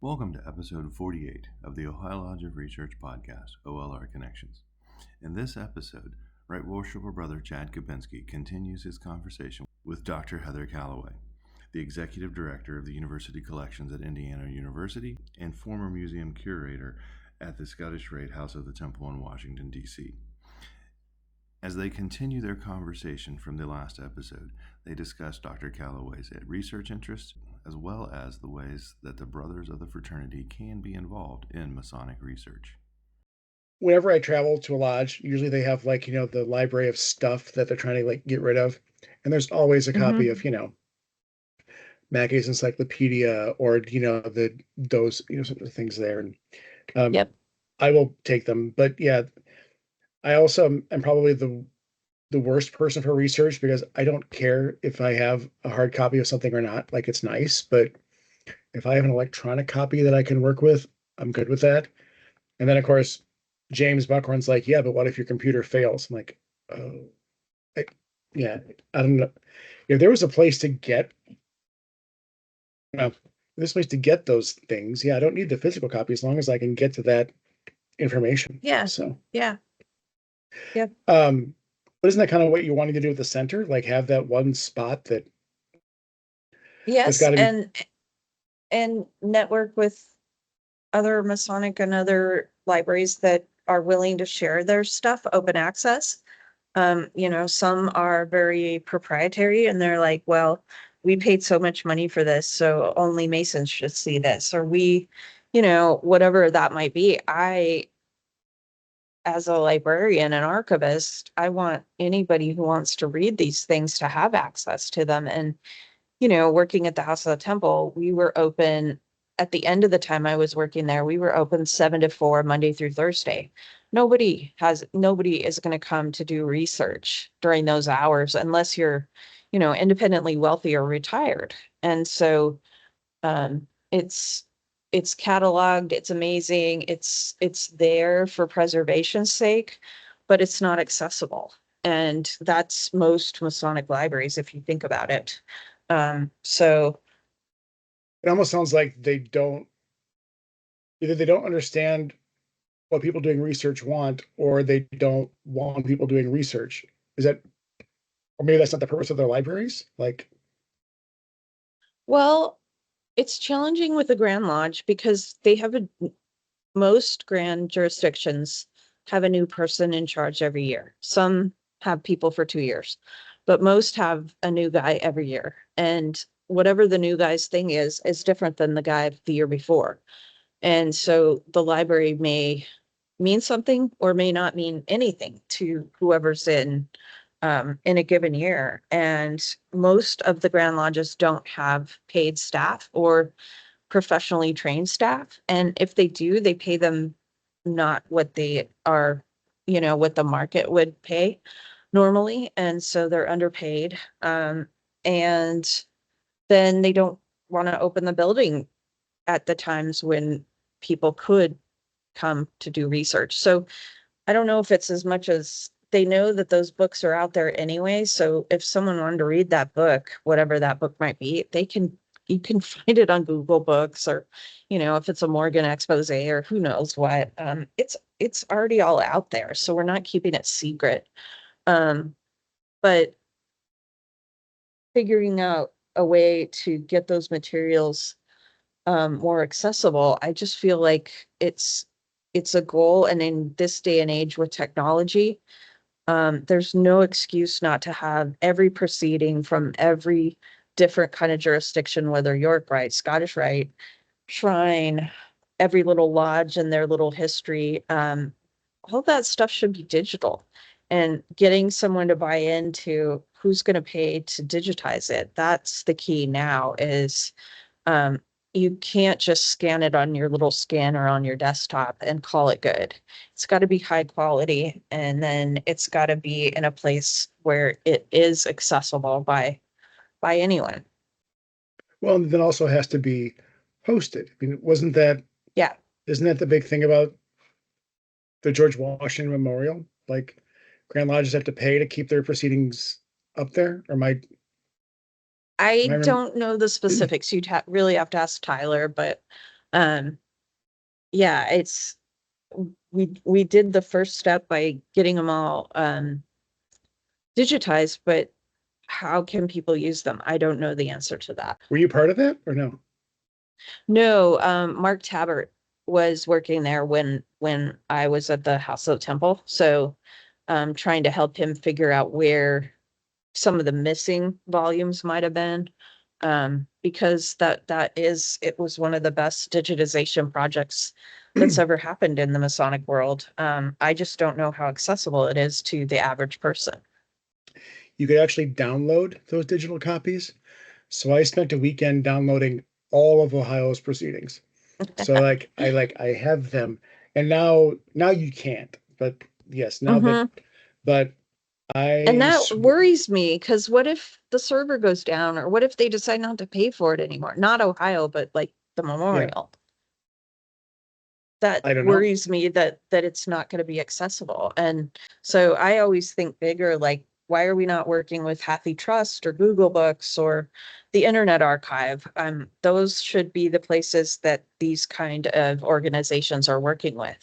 Welcome to episode 48 of the Ohio Lodge of Research podcast, OLR Connections. In this episode, Right Worshipful Brother Chad Kubinski continues his conversation with Dr. Heather Calloway, the Executive Director of the University Collections at Indiana University and former museum curator at the Scottish Rite House of the Temple in Washington, D.C. As they continue their conversation from the last episode, they discuss Dr. Calloway's research interests, as well as the ways that the brothers of the fraternity can be involved in Masonic research. Whenever I travel to a lodge, usually they have the library of stuff that they're trying to get rid of. And there's always a copy of, Mackey's Encyclopedia or, those, sort of things there. And Yep. I will take them. But yeah, I also am probably the worst person for research because I don't care if I have a hard copy of something or not. Like, it's nice, but if I have an electronic copy that I can work with, I'm good with that. And then, of course, James Buckhorn's like, yeah, but what if your computer fails? I'm like, oh, yeah, I don't know. If there was a place to get, this place to get those things, yeah, I don't need the physical copy as long as I can get to that information. Yeah. So, Yeah. Yep. but isn't that kind of what you wanted to do at the center? Like, have that one spot that. Yes, gotta and network with other Masonic and other libraries that are willing to share their stuff, open access. Some are very proprietary and they're like, well, we paid so much money for this, so only Masons should see this, or whatever that might be. As a librarian and archivist, I want anybody who wants to read these things to have access to them. And, working at the House of the Temple, we were open at the end of the time I was working there. We were open 7 to 4, Monday through Thursday. Nobody is going to come to do research during those hours unless you're, independently wealthy or retired. And so, it's cataloged, it's amazing, it's there for preservation's sake, but it's not accessible. And that's most Masonic libraries, if you think about it. So it almost sounds like either they don't understand what people doing research want, or they don't want people doing research. Is that, or maybe that's not the purpose of their libraries? Like, well, it's challenging with the Grand Lodge because they have most grand jurisdictions have a new person in charge every year. Some have people for 2 years, but most have a new guy every year. And whatever the new guy's thing is different than the guy the year before. And so the library may mean something or may not mean anything to whoever's in a given year. And most of the Grand Lodges don't have paid staff or professionally trained staff. And if they do, they pay them not what they are, what the market would pay normally. And so they're underpaid. And then they don't want to open the building at the times when people could come to do research. So I don't know if it's as much as they know that those books are out there anyway. So if someone wanted to read that book, whatever that book might be, you can find it on Google Books, or, if it's a Morgan expose or who knows what, it's already all out there. So we're not keeping it secret. But figuring out a way to get those materials more accessible, I just feel like it's a goal. And in this day and age with technology, there's no excuse not to have every proceeding from every different kind of jurisdiction, whether York Rite, Scottish Rite, Shrine, every little lodge and their little history. All that stuff should be digital, and getting someone to buy into who's going to pay to digitize it. That's the key now is, you can't just scan it on your little scanner on your desktop and call it good. It's got to be high quality, and then it's got to be in a place where it is accessible by anyone. well, and then also has to be hosted. I mean, Yeah. isn't that the big thing about the George Washington Memorial? Like, Grand Lodges have to pay to keep their proceedings up there, or I don't know the specifics. You'd really have to ask Tyler, but Um, yeah, we did the first step by getting them all digitized, but how can people use them? I don't know the answer to that. Were you part of that or no? No, Mark Tabbert was working there when I was at the House of the Temple. So trying to help him figure out where some of the missing volumes might have been. Because it was one of the best digitization projects that's ever happened in the Masonic world. I just don't know how accessible it is to the average person. You could actually download those digital copies. So I spent a weekend downloading all of Ohio's proceedings. So I have them, and now you can't. But yes, now that Mhm. but And I that worries me because what if the server goes down, or what if they decide not to pay for it anymore? Not Ohio, but like the yeah, memorial. That I don't know. worries me that it's not going to be accessible. And so I always think bigger, like, why are we not working with Hathi Trust or Google Books or the Internet Archive? Those should be the places that these kind of organizations are working with.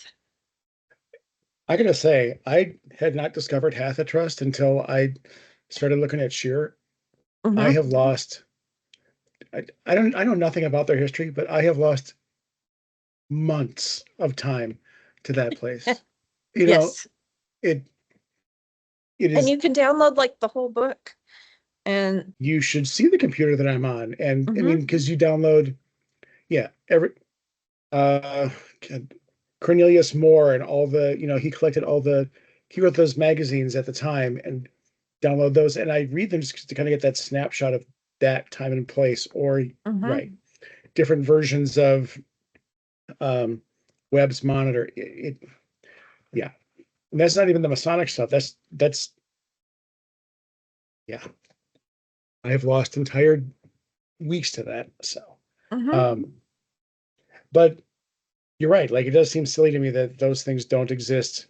I gotta say, I had not discovered Hatha until I started looking at Sheer. I Mm-hmm. have lost. I know nothing about their history, but I have lost months of time to that place. You know, Yes. it it And is. you can download like the whole book. And You should see the computer that I'm on, and I mm-hmm, mean, because you download, yeah, uh God, Cornelius Moore and all the, he collected he wrote those magazines at the time and download those, and I read them just to kind of get that snapshot of that time and place, or mm-hmm, right, different versions of um Webb's Monitor. Yeah, and that's not even the Masonic stuff. That's yeah. I have lost entire weeks to that. So, mm-hmm. um, but you're right. Like, it does seem silly to me that those things don't exist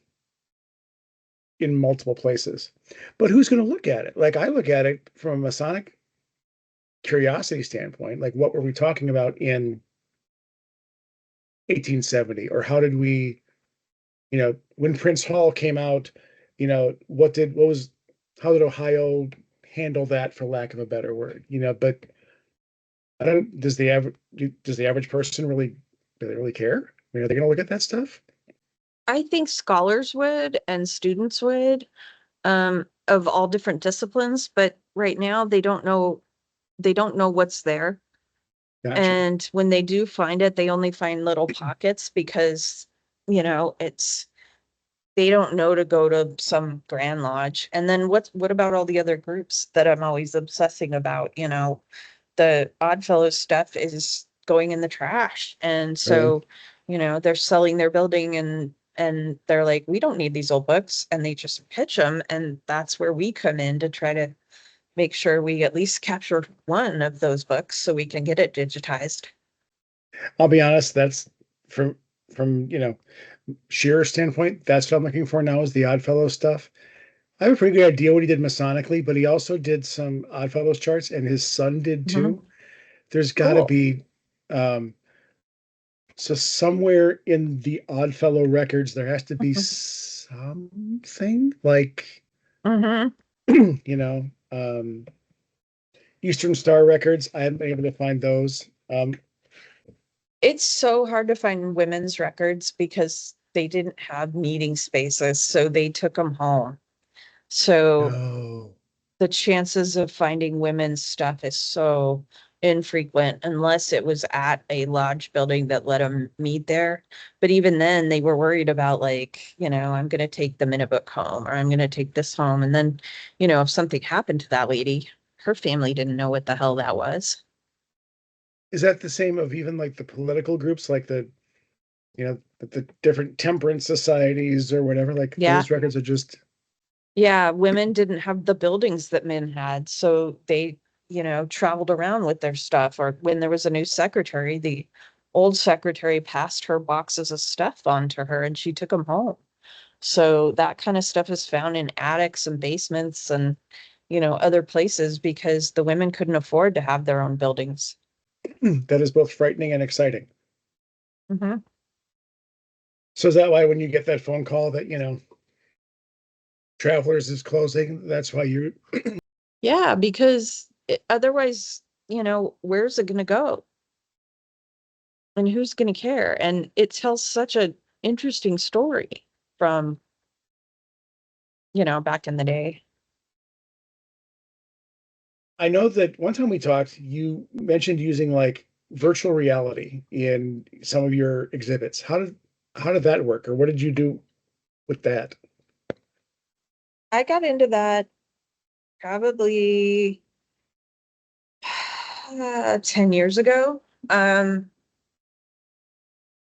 in multiple places. But who's going to look at it? Like, I look at it from a Masonic curiosity standpoint. Like, what were we talking about in 1870? Or how did we, when Prince Hall came out, how did Ohio handle that, for lack of a better word? But I don't, does the average person really, do they really care? I mean, are they going to look at that stuff? I think scholars would and students would, of all different disciplines, but right now they don't know what's there. Gotcha. And when they do find it, they only find little pockets because, it's they don't know to go to some Grand Lodge. And then what about all the other groups that I'm always obsessing about? The Oddfellows stuff is going in the trash. And Right. so, they're selling their building and they're like, we don't need these old books, and they just pitch them. And that's where we come in to try to make sure we at least capture one of those books so we can get it digitized. I'll be honest, that's from sheer standpoint, that's what I'm looking for now, is the Oddfellows stuff. I have a pretty good idea what he did Masonically, but he also did some Oddfellows charts, and his son did Mhm. too. There's got to Cool. be um, so somewhere in the Oddfellow records there has to be something like Hmm. you know um, Eastern Star records. I haven't been able to find those. It's so hard to find women's records because they didn't have meeting spaces, so they took them home. So No. the chances of finding women's stuff is so infrequent unless it was at a lodge building that let them meet there. But even then, they were worried about, like, I'm going to take the minute book home, or I'm going to take this home. And then, if something happened to that lady, her family didn't know what the hell that was. Is that the same of even like the political groups, like the different temperance societies or whatever? Like, Yeah. those records are just Yeah, women didn't have the buildings that men had, so they, traveled around with their stuff. Or when there was a new secretary, the old secretary passed her boxes of stuff on to her and she took them home. So that kind of stuff is found in attics and basements and, other places because the women couldn't afford to have their own buildings. that is both frightening and exciting. Mm-hmm. So is that why when you get that phone call that, Travelers is closing, that's why you Yeah, because otherwise, where's it going to go? And who's going to care? And it tells such an interesting story from, back in the day. I know that one time we talked, you mentioned using like virtual reality in some of your exhibits. How did that work, or what did you do with that? I got into that probably 10 years ago,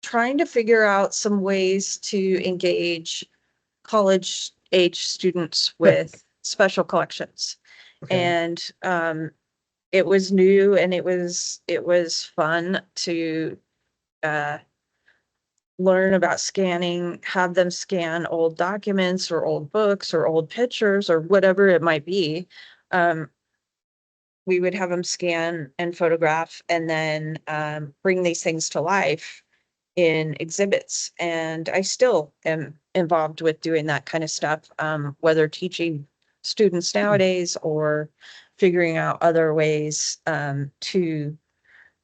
trying to figure out some ways to engage college age students with special collections. Okay. And it was new, and it was fun to uh, learn about scanning, have them scan old documents or old books or old pictures or whatever it might be. Um, we would have them scan and photograph, and then bring these things to life in exhibits. And I still am involved with doing that kind of stuff, whether teaching students nowadays or figuring out other ways to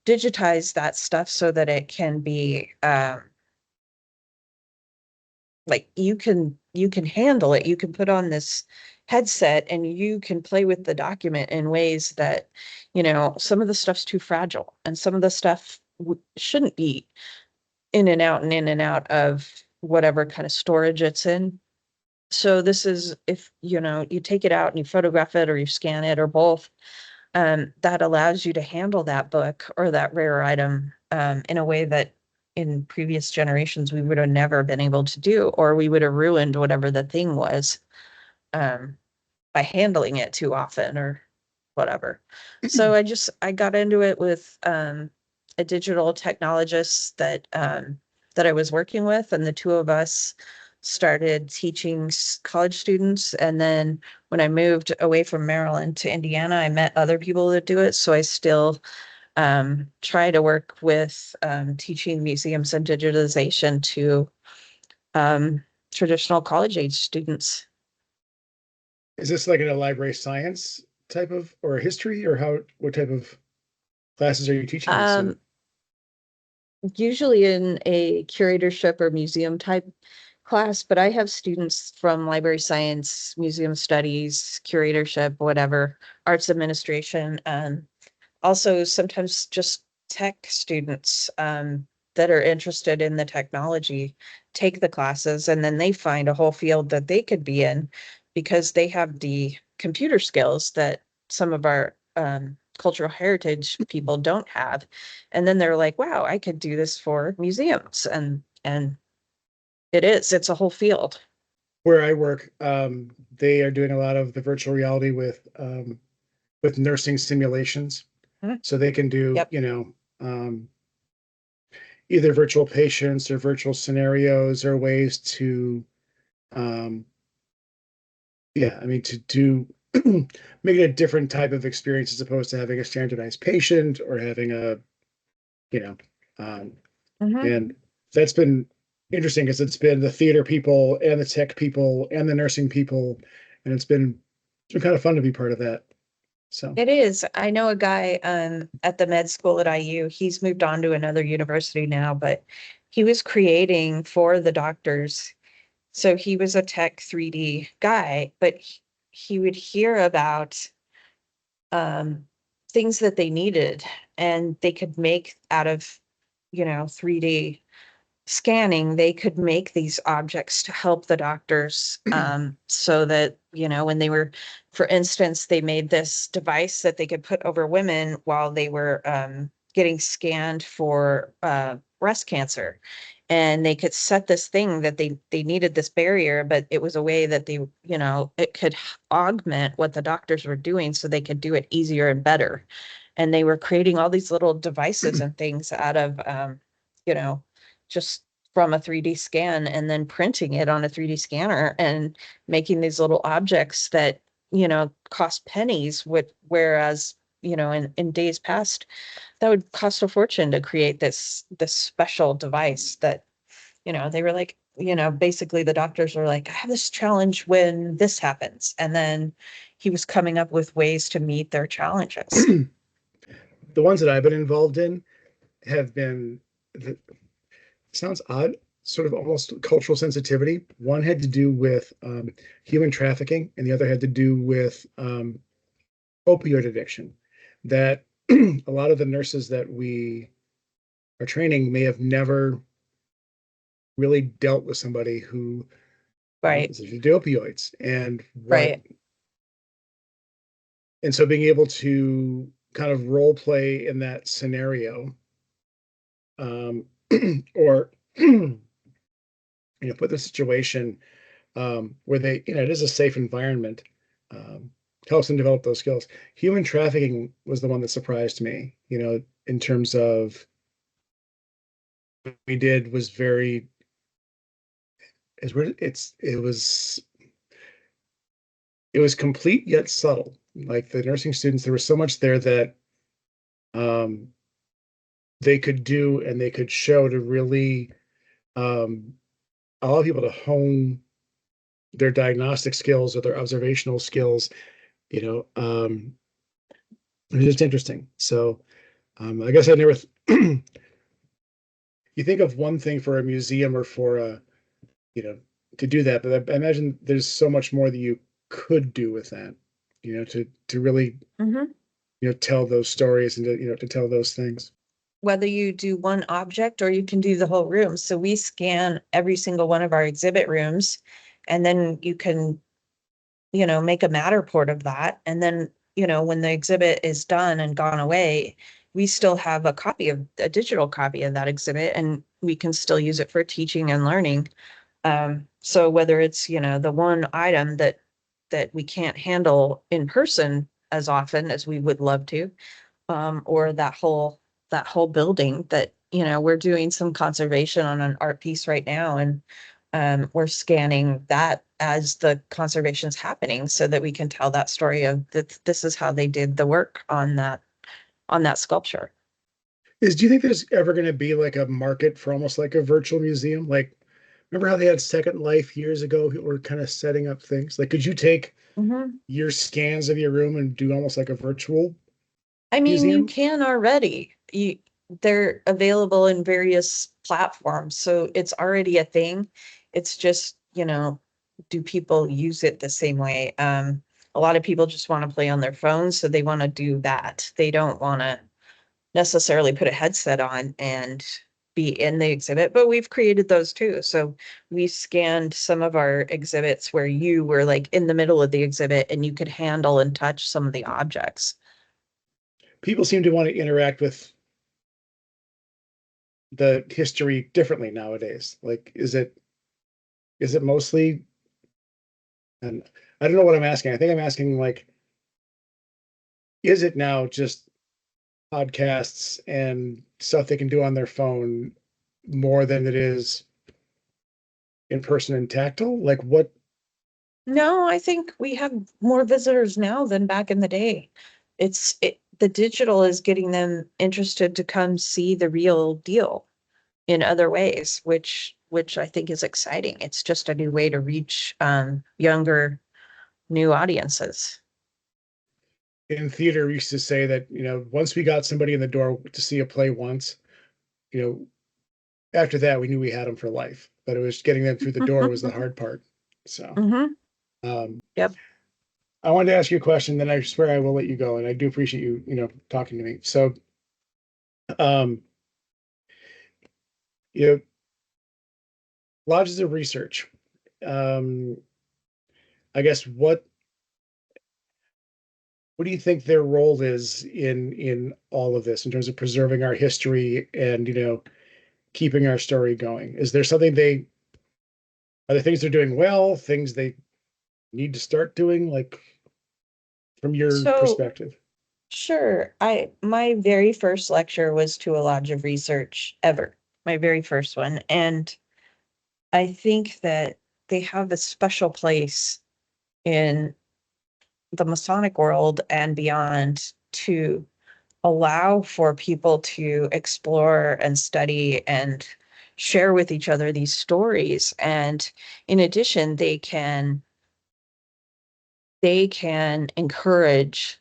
digitize that stuff so that it can be like you can handle it. You can put on this headset and you can play with the document in ways that, some of the stuff's too fragile, and some of the stuff shouldn't be in and out and in and out of whatever kind of storage it's in. So this is, if you take it out and you photograph it or you scan it or both, that allows you to handle that book or that rare item in a way that in previous generations we would have never been able to do, or we would have ruined whatever the thing was um, by handling it too often or whatever. So I got into it with a digital technologist that I was working with, and the two of us started teaching college students. And then when I moved away from Maryland to Indiana, I met other people that do it. So I still try to work with teaching museums and digitalization to um, traditional college age students. Is this like in a library science type of or a history or what type of classes are you teaching this in? Um, Usually in a curatorship or museum type class, but I have students from library science, museum studies, curatorship, whatever, arts administration, and also sometimes just tech students that are interested in the technology take the classes, and then they find a whole field that they could be in because they have the computer skills that some of our cultural heritage people don't have. And then they're like, wow, I could do this for museums. And it's a whole field. Where I work, they are doing a lot of the virtual reality with nursing simulations. Mhm. So they can do, Yep. either virtual patients or virtual scenarios or ways to, um, yeah, I mean, to do make it a different type of experience as opposed to having a standardized patient or having you know, um, Mhm. and that's been interesting because it's been the theater people and the tech people and the nursing people, and it's been kind of fun to be part of that. So It is. I know a guy at the med school at IU. He's moved on to another university now, but he was creating for the doctors. So he was a tech 3D guy, but he would hear about um, things that they needed, and they could make out of, 3D scanning. They could make these objects to help the doctors, so that, when they were, for instance, they made this device that they could put over women while they were getting scanned for breast cancer. And they could set this thing that they needed this barrier, but it was a way that it could augment what the doctors were doing so they could do it easier and better. And they were creating all these little devices and things out of you know just from a 3D scan, and then printing it on a 3D scanner and making these little objects that, cost pennies, whereas, in days past, that would cost a fortune to create this special device that, they were like, basically the doctors were like, I have this challenge when this happens. And then he was coming up with ways to meet their challenges. The ones that I've been involved in have been, sounds odd, sort of almost cultural sensitivity. One had to do with human trafficking, and the other had to do with opioid addiction. That a lot of the nurses that we are training may have never really dealt with somebody who Right. is addicted to opioids, and Right. and so being able to kind of role play in that scenario, or put the situation where they, it is a safe environment, um, helps them develop those skills. Human trafficking was the one that surprised me, in terms of what we did was very, it was complete yet subtle. Like the nursing students, there was so much there that um, they could do and they could show to really allow people to hone their diagnostic skills or their observational skills. It was just interesting. So I guess I never. You think of one thing for a museum or for a, you know, to do that, but I imagine there's so much more that you could do with that, to really, Mm-hmm. tell those stories and to tell those things. Whether you do one object or you can do the whole room. So we scan every single one of our exhibit rooms, and then you can, make a Matterport of that. And then, when the exhibit is done and gone away, we still have a digital copy of that exhibit, and we can still use it for teaching and learning. So whether it's, the one item that we can't handle in person as often as we would love to, or that whole building that, we're doing some conservation on an art piece right now. And we're scanning that as the conservation's happening so that we can tell that story of that this is how they did the work on that sculpture. Do you think there's ever going to be like a market for almost like a virtual museum? Like, remember how they had Second Life years ago? People were kind of setting up things. Like, could you take Mm-hmm. your scans of your room and do almost like a virtual I mean, you museum? can already. They're available in various platforms, so it's already a thing. It's just, do people use it the same way? A lot of people just want to play on their phones, so they want to do that. They don't want to necessarily put a headset on and be in the exhibit, but we've created those too. So we scanned some of our exhibits where you were like in the middle of the exhibit and you could handle and touch some of the objects. People seem to want to interact with the history differently nowadays. Like, is it mostly, and I don't know what I'm asking. I think I'm asking, like, is it now just podcasts and stuff they can do on their phone more than it is in person and tactile? Like, what? No, I think we have more visitors now than back in the day. The digital is getting them interested to come see the real deal in other ways, which I think is exciting. It's just a new way to reach younger, new audiences. In theater, we used to say that, once we got somebody in the door to see a play once, you know, after that, we knew we had them for life. But it was getting them through the door was the hard part. So, Mm-hmm. um, Yep. I wanted to ask you a question, then I swear I will let you go. And I do appreciate you, talking to me. So, um, you know, lodges of research. Um, I guess what do you think their role is in all of this in terms of preserving our history and keeping our story going? Is there something are there things they're doing well, things they need to start doing, like from your So perspective? sure. My very first lecture was to a lodge of research ever. My very first one. And I think that they have a special place in the Masonic world and beyond to allow for people to explore and study and share with each other these stories. And in addition, they can encourage,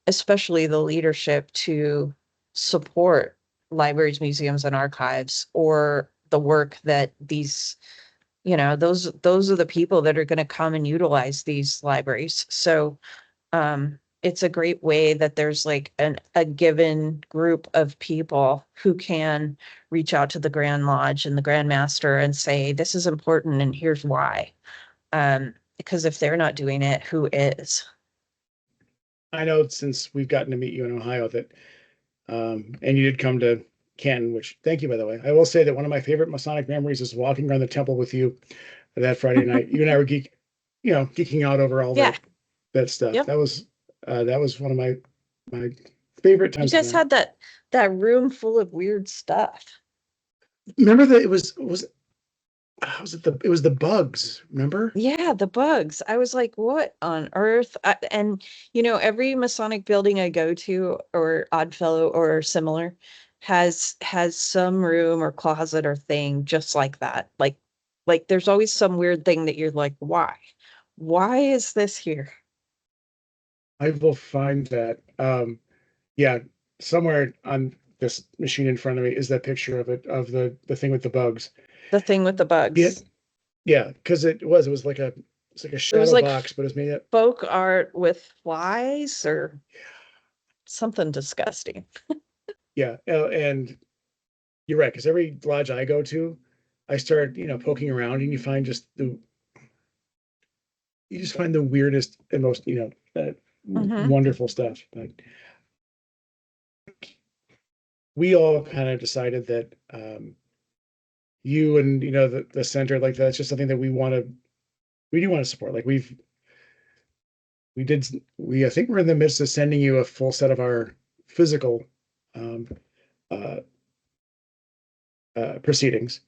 especially the leadership, to support libraries, museums, and archives, or the work that these, those are the people that are going to come and utilize these libraries. So it's a great way that there's like a given group of people who can reach out to the Grand Lodge and the Grand Master and say, this is important and here's why. Because if they're not doing it, who is? I know since we've gotten to meet you in Ohio that, and you did come to Canton, which thank you, by the way. I will say that one of my favorite Masonic memories is walking around the temple with you that Friday night. You and I were geeking out over all Yeah. that stuff. Yep. That was one of my favorite You times. guys had that room full of weird stuff. Remember that it was the bugs, remember? Yeah, the bugs. I was like, what on earth? And every Masonic building I go to, or Oddfellow or similar, has some room or closet or thing just like that. Like there's always some weird thing that you're like, why? Why is this here? I will find that. Yeah, somewhere on this machine in front of me is that picture of the thing with the bugs. The thing with the Yeah, bugs. yeah, because it was like a It was shadow like box, but it was made up. folk art with flies or something disgusting. Yeah, and you're right, because every lodge I go to, I start poking around, and you just find the weirdest and most Mm-hmm. wonderful stuff. But we all kind of decided that you and the center, like, that's just something that we do want to support. Like we I think we're in the midst of sending you a full set of our physical um, uh, proceedings.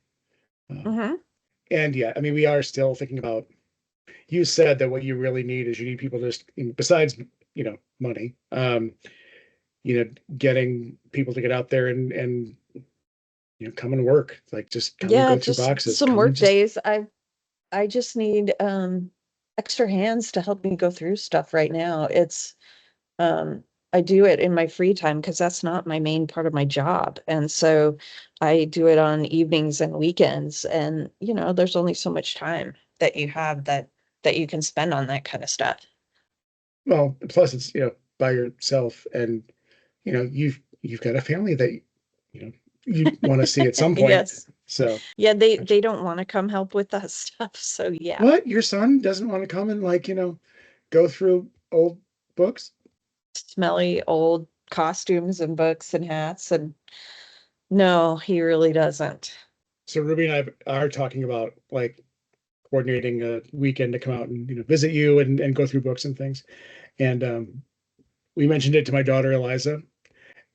Mm-hmm. And yeah, I mean, we are still thinking about. You said that what you really need is you need people just, besides money, getting people to get out there and come and work. Like, just come and Yeah, go through just boxes. some Come and work just days. I just need extra hands to help me go through stuff right now. It's I do it in my free time because that's not my main part of my job. And so I do it on evenings and weekends. And there's only so much time that you have that you can spend on that kind of stuff. well, plus it's by yourself, and you've got a family that you want to see at some point. Yes. So Yeah, they don't want to come help with that stuff. So yeah. what? Your son doesn't want to come and, like, go through old books? Smelly old costumes and books and hats, and no, he really doesn't. So Ruby and I are talking about, like, coordinating a weekend to come out and visit you and go through books and things. And we mentioned it to my daughter Eliza,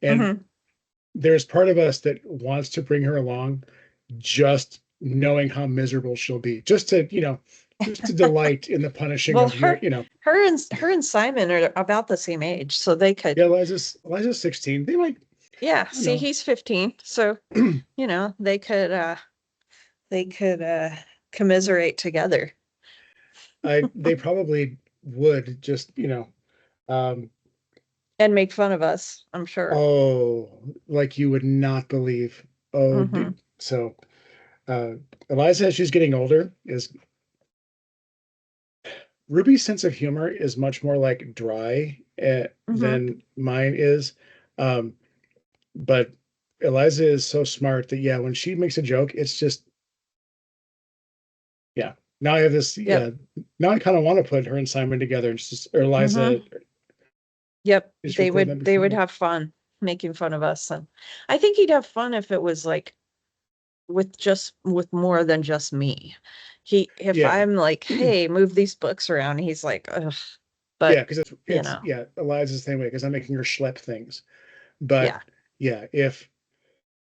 and Mhm. there's part of us that wants to bring her along, just knowing how miserable she'll be, just to delight in the punishing Well, of your, her and Simon are about the same age, so they could. Yeah, Eliza's 16. They might, Yeah, I don't see, know. he's 15, so they could commiserate together. They probably would just, um, And make fun of us, I'm sure. oh, like you would not believe. Oh, Hmm. dude. So, uh, Eliza, as she's getting older, is Ruby's sense of humor is much more like dry Hmm. than mine is. Um, but Eliza is so smart that, yeah, when she makes a joke, it's just, yeah. Now I have this, Yep. yeah. Now I kind of want to put her and Simon together, and just, or Eliza, Hmm. Yep. just They record would them they would before. have fun making fun of us. And I think he'd have fun if it was like with more than just me. If Yeah. I'm like, hey, move these books around, he's like, ugh. Yeah, But because it's yeah, Eliza's the same way, because I'm making her schlep things. But yeah, yeah, if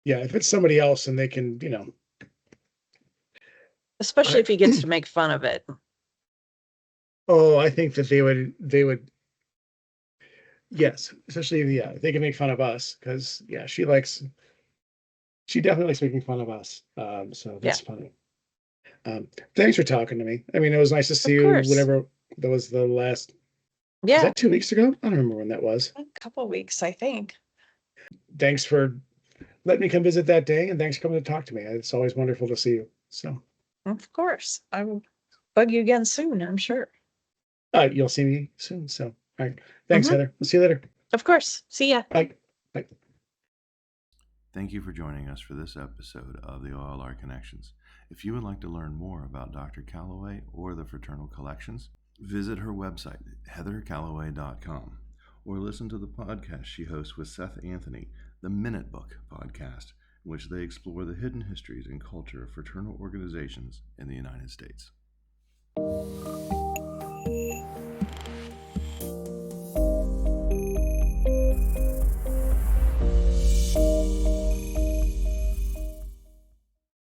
it's somebody else and they can, especially I if he gets to make fun of it. oh, I think that they would Yes, especially they can make fun of us because she definitely likes making fun of us. So Yeah, that's funny. Thanks for talking to me. I mean, it was nice to see of you course. whenever that was the last. Was Yeah, that 2 weeks ago? I don't remember when that was. a couple weeks, I think. Thanks for letting me come visit that day, and thanks for coming to talk to me. It's always wonderful to see you. So Of course. I will bug you again soon, I'm sure. you'll see me soon. So all right. Thanks, Hmm. Heather. We'll see you later. Of course. See ya. Bye. Bye. Thank you for joining us for this episode of the OLR Connections. If you would like to learn more about Dr. Calloway or the Fraternal Collections, visit her website, heathercalloway.com, or listen to the podcast she hosts with Seth Anthony, the Minute Book podcast, in which they explore the hidden histories and culture of fraternal organizations in the United States.